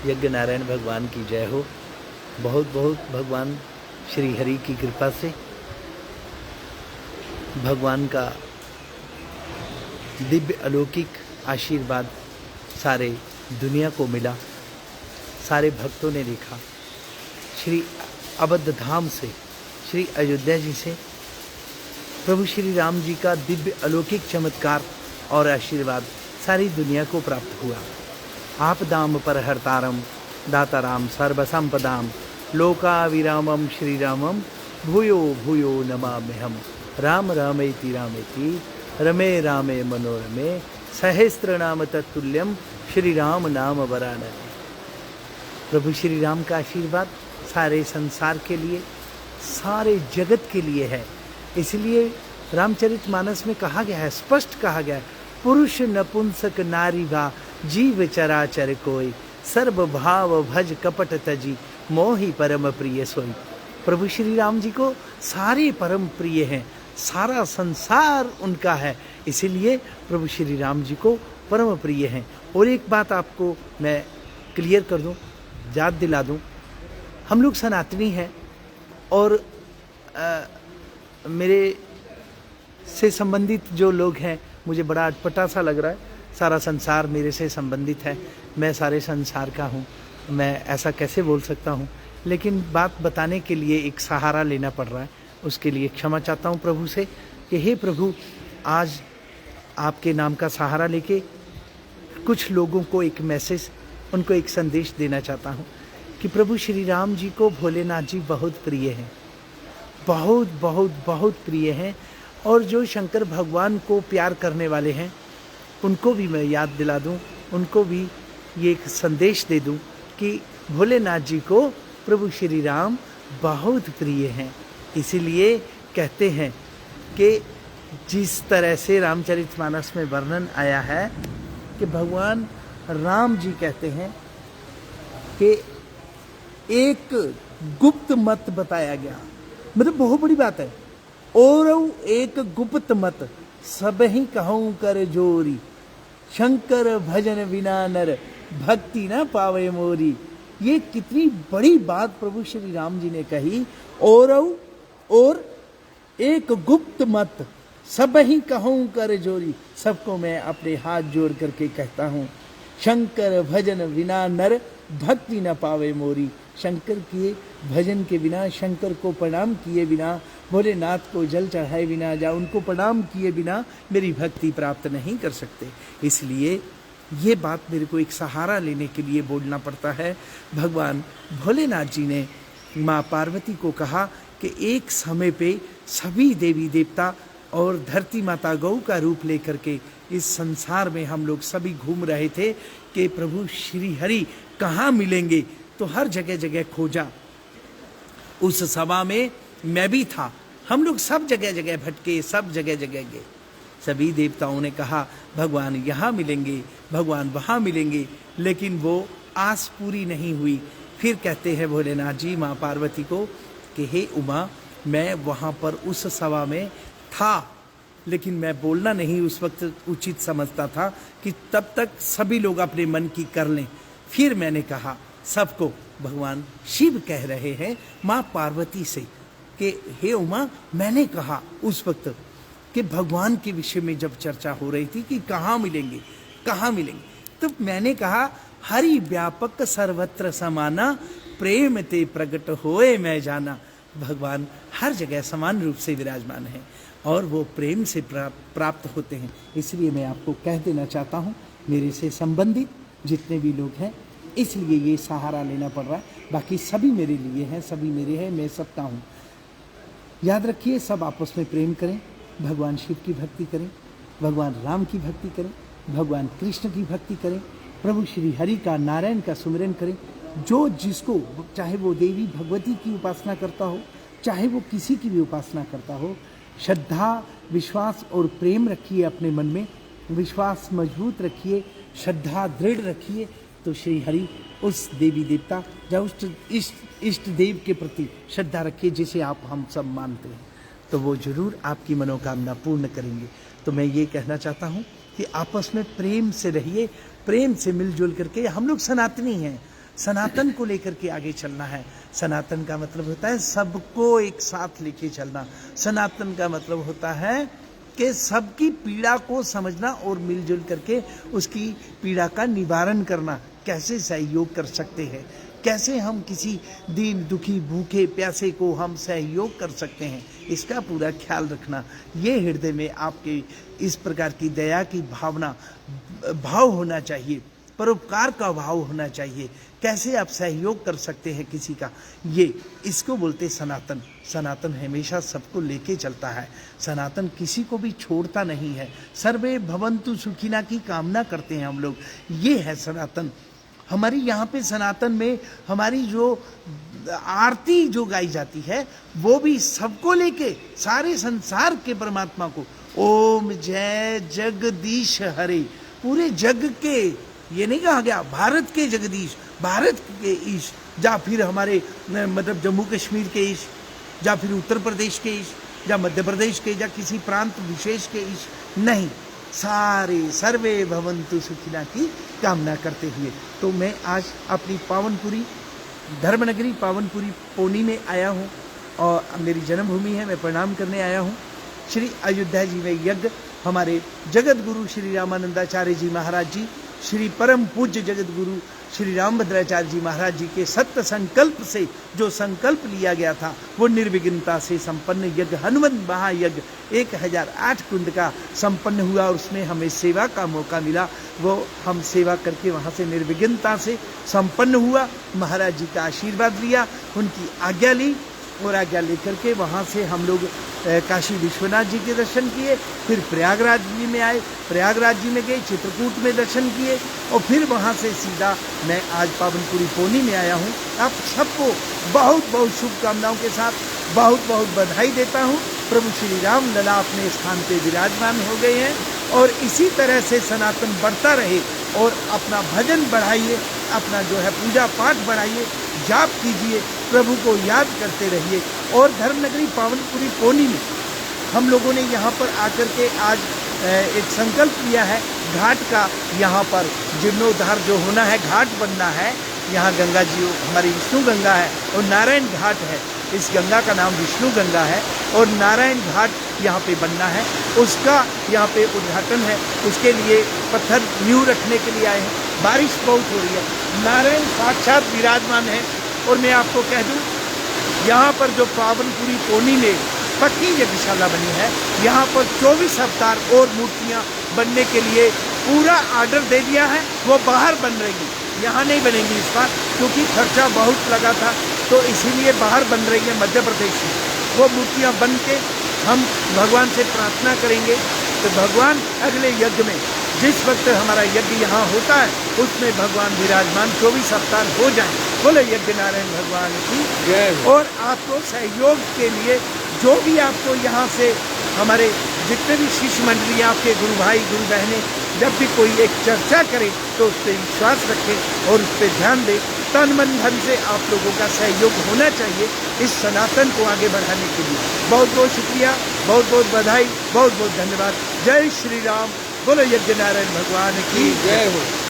यज्ञ नारायण भगवान की जय हो। बहुत बहुत भगवान श्री हरि की कृपा से भगवान का दिव्य अलौकिक आशीर्वाद सारे दुनिया को मिला। सारे भक्तों ने देखा। श्री अवध धाम से, श्री अयोध्या जी से प्रभु श्री राम जी का दिव्य अलौकिक चमत्कार और आशीर्वाद सारी दुनिया को प्राप्त हुआ। आप दाम पर हरतारम दाताराम सर्वसंपदाम लोकाविरामम श्री रामम भूयो भूयो नमाम्यहम्। राम रामेति रामेति रमे रामे मनोरमे सहस्त्र नाम तत्तुल्यम श्री राम नाम वरानने। प्रभु श्री राम का आशीर्वाद सारे संसार के लिए, सारे जगत के लिए है। इसलिए रामचरितमानस में कहा गया है, स्पष्ट कहा गया है, पुरुष नपुंसक नारी वा जीव चराचर कोई सर्व भाव भज कपट तजी मोहि परम प्रिय सोई। प्रभु श्री राम जी को सारे परम प्रिय हैं, सारा संसार उनका है, इसीलिए प्रभु श्री राम जी को परम प्रिय हैं। और एक बात आपको मैं क्लियर कर दूं, याद दिला दूं, हम लोग सनातनी हैं और मेरे से संबंधित जो लोग हैं, मुझे बड़ा अटपटा सा लग रहा है। सारा संसार मेरे से संबंधित है, मैं सारे संसार का हूँ, मैं ऐसा कैसे बोल सकता हूँ। लेकिन बात बताने के लिए एक सहारा लेना पड़ रहा है, उसके लिए क्षमा चाहता हूँ प्रभु से कि हे प्रभु, आज आपके नाम का सहारा लेके कुछ लोगों को एक मैसेज, उनको एक संदेश देना चाहता हूँ कि प्रभु श्री राम जी को भोलेनाथ जी बहुत प्रिय हैं, बहुत बहुत बहुत प्रिय हैं। और जो शंकर भगवान को प्यार करने वाले हैं उनको भी मैं याद दिला दूं, उनको भी ये एक संदेश दे दूं कि भोलेनाथ जी को प्रभु श्री राम बहुत प्रिय हैं। इसीलिए कहते हैं कि जिस तरह से रामचरितमानस में वर्णन आया है कि भगवान राम जी कहते हैं कि एक गुप्त मत बताया गया, मतलब बहुत बड़ी बात है। और एक गुप्त मत सब ही कहूँ कर जोरी शंकर भजन विना नर भक्ति न पावे मोरी। ये कितनी बड़ी बात प्रभु श्री राम जी ने कही। और एक गुप्त मत सब ही कहूँ कर जोरी, सबको मैं अपने हाथ जोड़ करके कहता हूँ, शंकर भजन विना नर भक्ति न पावे मोरी। शंकर के भजन के बिना, शंकर को प्रणाम किए बिना, भोलेनाथ को जल चढ़ाए बिना, या उनको प्रणाम किए बिना मेरी भक्ति प्राप्त नहीं कर सकते। इसलिए ये बात मेरे को एक सहारा लेने के लिए बोलना पड़ता है। भगवान भोलेनाथ जी ने माँ पार्वती को कहा कि एक समय पे सभी देवी देवता और धरती माता गौ का रूप लेकर के इस संसार में हम लोग सभी घूम रहे थे कि प्रभु श्री हरि कहाँ मिलेंगे। तो हर जगह जगह खोजा। उस सभा में मैं भी था, हम लोग सब जगह जगह भटके, सब जगह जगह गए। सभी देवताओं ने कहा भगवान यहाँ मिलेंगे, भगवान वहाँ मिलेंगे, लेकिन वो आस पूरी नहीं हुई। फिर कहते हैं भोलेनाथ जी माँ पार्वती को कि हे उमा, मैं वहाँ पर उस सभा में था, लेकिन मैं बोलना नहीं उस वक्त उचित समझता था कि तब तक सभी लोग अपने मन की कर लें। फिर मैंने कहा सबको, भगवान शिव कह रहे हैं माँ पार्वती से कि हे उमा, मैंने कहा उस वक्त कि भगवान के विषय में जब चर्चा हो रही थी कि कहाँ मिलेंगे, कहाँ मिलेंगे, तो मैंने कहा हरि व्यापक सर्वत्र समाना प्रेम ते प्रकट होए मैं जाना। भगवान हर जगह समान रूप से विराजमान है और वो प्रेम से प्राप्त होते हैं। इसलिए मैं आपको कह देना चाहता हूँ, मेरे से संबंधित जितने भी लोग हैं, इसलिए ये सहारा लेना पड़ रहा है। बाकी सभी मेरे लिए हैं, सभी मेरे हैं, मैं सबका हूँ। याद रखिए, सब आपस में प्रेम करें, भगवान शिव की भक्ति करें, भगवान राम की भक्ति करें, भगवान कृष्ण की भक्ति करें, प्रभु श्री हरि का, नारायण का सुमिरन करें। जो जिसको, चाहे वो देवी भगवती की उपासना करता हो, चाहे वो किसी की भी उपासना करता हो, श्रद्धा, विश्वास और प्रेम रखिए अपने मन में, विश्वास मजबूत रखिए, श्रद्धा दृढ़ रखिए, तो श्री हरि उस देवी देवता या उस इष्ट देव के प्रति श्रद्धा रखिए जिसे आप हम सब मानते हैं, तो वो जरूर आपकी मनोकामना पूर्ण करेंगे। तो मैं ये कहना चाहता हूँ कि आपस में प्रेम से रहिए, प्रेम से मिलजुल करके। हम लोग सनातनी हैं, सनातन को लेकर के आगे चलना है। सनातन का मतलब होता है सबको एक साथ लेके चलना। सनातन का मतलब होता है कि सबकी पीड़ा को समझना और मिलजुल करके उसकी पीड़ा का निवारण करना। कैसे सहयोग कर सकते हैं, कैसे हम किसी दीन दुखी भूखे प्यासे को हम सहयोग कर सकते हैं, इसका पूरा ख्याल रखना। ये हृदय में आपके इस प्रकार की दया की भाव होना चाहिए, परोपकार का भाव होना चाहिए। कैसे आप सहयोग कर सकते हैं किसी का, ये इसको बोलते सनातन। सनातन हमेशा सबको लेके चलता है। सनातन किसी को भी छोड़ता नहीं है। सर्वे भवन्तु सुखिना की कामना करते हैं हम लोग। ये है सनातन। हमारी यहाँ पे सनातन में हमारी जो आरती जो गाई जाती है वो भी सबको लेके, सारे संसार के परमात्मा को, ओम जय जगदीश हरे, पूरे जग के, ये नहीं कहा गया भारत के जगदीश, भारत के ईश, या फिर हमारे मतलब जम्मू कश्मीर के ईश, या फिर उत्तर प्रदेश के ईश, या मध्य प्रदेश के, या किसी प्रांत विशेष के ईश, नहीं, सारे सर्वे भवन्तु सुखिना की कामना करते हुए। तो मैं आज अपनी पावनपुरी धर्मनगरी पावनपुरी पौनी में आया हूँ और मेरी जन्मभूमि है, मैं प्रणाम करने आया हूँ। श्री अयोध्या जी में यज्ञ हमारे जगत गुरु श्री रामानंदाचार्य जी महाराज जी, श्री परम पूज्य जगत गुरु श्री रामभद्राचार्य जी महाराज जी के सत्य संकल्प से जो संकल्प लिया गया था वो निर्विघ्नता से संपन्न यज्ञ हनुमत महायज्ञ 1008 कुंड का संपन्न हुआ और उसमें हमें सेवा का मौका मिला। वो हम सेवा करके वहाँ से निर्विघ्नता से संपन्न हुआ। महाराज जी का आशीर्वाद लिया, उनकी आज्ञा ली और आज्ञा लेकर के वहाँ से हम लोग काशी विश्वनाथ जी के दर्शन किए, फिर प्रयागराज जी में आए, प्रयागराज जी में गए, चित्रकूट में दर्शन किए और फिर वहाँ से सीधा मैं आज पावनपुरी पौनी में आया हूँ। आप सबको बहुत बहुत शुभकामनाओं के साथ बहुत बहुत बधाई देता हूँ। प्रभु श्री राम लला अपने स्थान पे विराजमान हो गए हैं और इसी तरह से सनातन बढ़ता रहे और अपना भजन बढ़ाइए, अपना जो है पूजा पाठ बढ़ाइए, जाप कीजिए, प्रभु को याद करते रहिए। और धर्मनगरी पावनपुरी पौनी में हम लोगों ने यहाँ पर आकर के आज एक संकल्प लिया है घाट का। यहाँ पर जीर्णोद्धार जो होना है, घाट बनना है। यहाँ गंगा जी हमारी विष्णु गंगा है और नारायण घाट है। इस गंगा का नाम विष्णु गंगा है और नारायण घाट यहाँ पे बनना है, उसका यहाँ पे उद्घाटन है। उसके लिए पत्थर नींव रखने के लिए आए हैं। बारिश बहुत हो रही है, नारायण साक्षात विराजमान है। और मैं आपको कह दूँ, यहाँ पर जो पावनपुरी पौनी में पक्की यज्ञशाला बनी है, यहाँ पर 24 अवतार और मूर्तियाँ बनने के लिए पूरा आर्डर दे दिया है। वो बाहर बन रही, यहाँ नहीं बनेंगी इस बार, क्योंकि खर्चा बहुत लगा था, तो इसीलिए बाहर बन रही है मध्य प्रदेश में। वो मूर्तियाँ बन के हम भगवान से प्रार्थना करेंगे तो भगवान अगले यज्ञ में, जिस वक्त हमारा यज्ञ यहाँ होता है, उसमें भगवान विराजमान 24 अवतार हो जाएं। बोले यज्ञ नारायण भगवान की जय। और आपको सहयोग के लिए जो भी आपको यहाँ से हमारे जितने भी शिष्य मंडली, आपके गुरु भाई गुरु बहनें जब भी कोई एक चर्चा करें तो उस पर विश्वास रखें और उस पर ध्यान दें। तन मन धन से आप लोगों का सहयोग होना चाहिए इस सनातन को आगे बढ़ाने के लिए। बहुत बहुत शुक्रिया, बहुत बहुत बधाई, बहुत बहुत धन्यवाद। जय श्री राम। बोलो यज्ञ नारायण भगवान की जय हो।